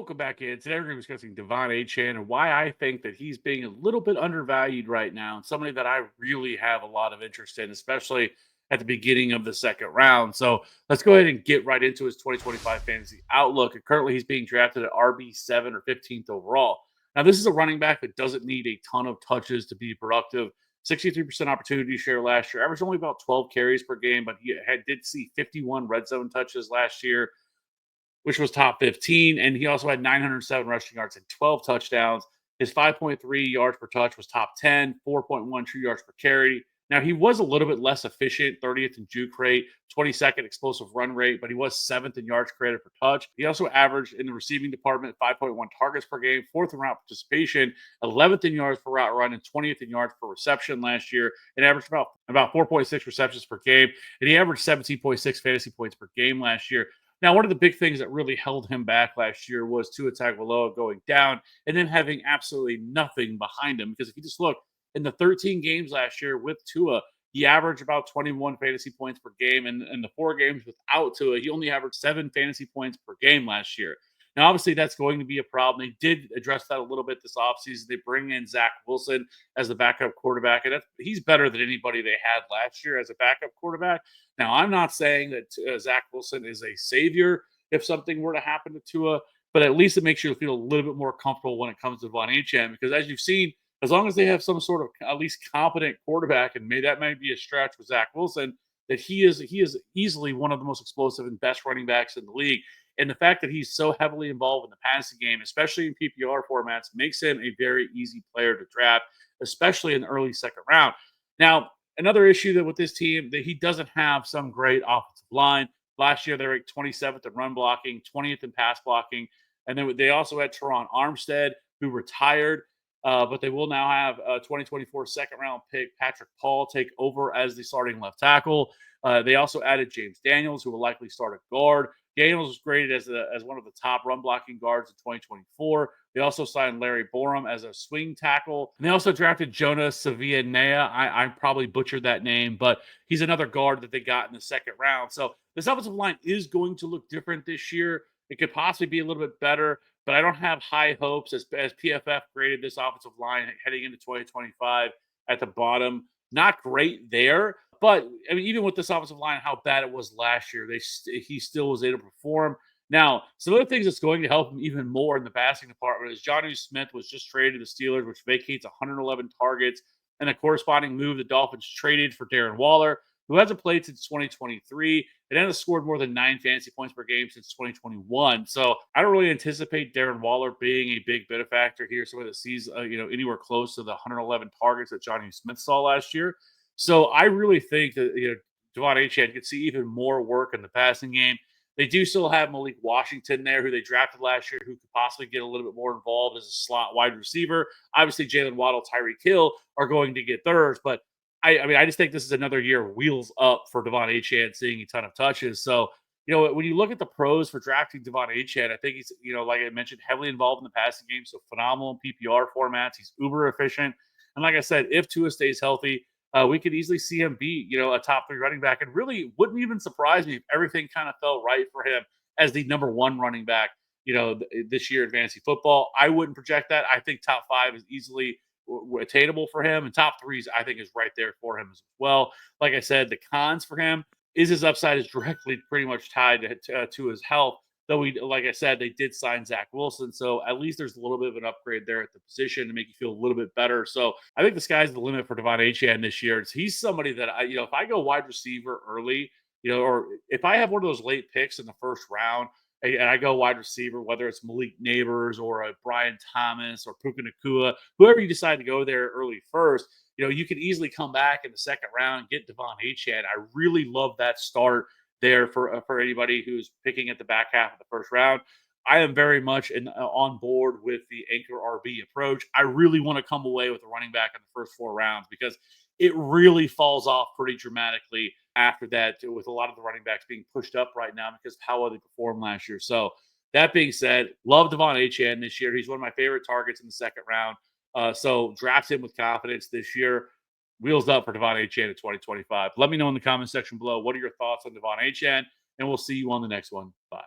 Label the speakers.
Speaker 1: welcome back in. Today we're going to be discussing Devon Achane and why I think that he's being a little bit undervalued right now, and somebody that I really have a lot of interest in, especially at the beginning of the second round. So let's go ahead and get right into his 2025 fantasy outlook. And currently, he's being drafted at RB7 or 15th overall. Now, this is a running back that doesn't need a ton of touches to be productive. 63% opportunity share last year, averaged only about 12 carries per game, but did see 51 red zone touches last year, which was top 15. And he also had 907 rushing yards and 12 touchdowns. His 5.3 yards per touch was top 10, 4.1 true yards per carry. Now, he was a little bit less efficient, 30th in juke rate, 22nd explosive run rate, but he was 7th in yards created per touch. He also averaged in the receiving department 5.1 targets per game, 4th in route participation, 11th in yards per route run, and 20th in yards per reception last year, and averaged about 4.6 receptions per game. And he averaged 17.6 fantasy points per game last year. Now, one of the big things that really held him back last year was Tua Tagovailoa going down and then having absolutely nothing behind him. Because if you just look in the 13 games last year with Tua, he averaged about 21 fantasy points per game. And in the 4 games without Tua, he only averaged 7 fantasy points per game last year. Now, obviously, that's going to be a problem. They did address that a little bit this offseason. They bring in Zach Wilson as the backup quarterback, and he's better than anybody they had last year as a backup quarterback. Now, I'm not saying that Zach Wilson is a savior if something were to happen to Tua, but at least it makes you feel a little bit more comfortable when it comes to Von Achane, because as you've seen, as long as they have some sort of at least competent quarterback, and that might be a stretch with Zach Wilson, that he is easily one of the most explosive and best running backs in the league. And the fact that he's so heavily involved in the passing game, especially in PPR formats, makes him a very easy player to draft, especially in the early second round. Now, another issue that with this team that he doesn't have some great offensive line. Last year they ranked 27th in run blocking, 20th in pass blocking, and then they also had Teron Armstead, who retired. But they will now have a 2024 second round pick, Patrick Paul, take over as the starting left tackle. They also added James Daniels, who will likely start at guard. Daniels was graded as one of the top run blocking guards in 2024. They also signed Larry Borum as a swing tackle. And they also drafted Jonas Savianea. I probably butchered that name, but he's another guard that they got in the second round. So this offensive line is going to look different this year. It could possibly be a little bit better, but I don't have high hopes as PFF graded this offensive line heading into 2025 at the bottom. Not great there, but I mean, even with this offensive line, how bad it was last year, he still was able to perform. Now, some other things that's going to help him even more in the passing department is Johnny Smith was just traded to the Steelers, which vacates 111 targets, and a corresponding move the Dolphins traded for Darren Waller, who hasn't played since 2023 and has scored more than 9 fantasy points per game since 2021. So I don't really anticipate Darren Waller being a big benefactor here. Somebody that sees anywhere close to the 111 targets that Johnny Smith saw last year. So I really think that Devon Achane could see even more work in the passing game. They do still have Malik Washington there, who they drafted last year, who could possibly get a little bit more involved as a slot wide receiver. Obviously, Jalen Waddle, Tyreek Hill are going to get theirs, but I just think this is another year of wheels up for Devon Achane, seeing a ton of touches. So, when you look at the pros for drafting Devon Achane, I think he's, like I mentioned, heavily involved in the passing game. So phenomenal in PPR formats. He's uber efficient. And like I said, if Tua stays healthy, we could easily see him be, a top 3 running back. And really wouldn't even surprise me if everything kind of fell right for him as the number 1 running back, this year in fantasy football. I wouldn't project that. I think top 5 is easily attainable for him, and top 3s I think is right there for him as well. Like I said, the cons for him is his upside is directly pretty much tied to his health. Though like I said, they did sign Zach Wilson, so at least there's a little bit of an upgrade there at the position to make you feel a little bit better. So I think the sky's the limit for Devon Achane this year. He's somebody that if I go wide receiver early, or if I have one of those late picks in the first round, and I go wide receiver, whether it's Malik Neighbors or a Brian Thomas or Puka Nakua, whoever you decide to go there early first, you can easily come back in the second round and get Devon Achane. I really love that start there for anybody who's picking at the back half of the first round. I am very much on board with the anchor RB approach. I really want to come away with a running back in the first 4 rounds because it really falls off pretty dramatically after that, with a lot of the running backs being pushed up right now because of how well they performed last year. So that being said, love Devon Achane this year. He's one of my favorite targets in the second round. So draft him with confidence this year. Wheels up for Devon Achane in 2025. Let me know in the comment section below. What are your thoughts on Devon Achane? And we'll see you on the next one. Bye.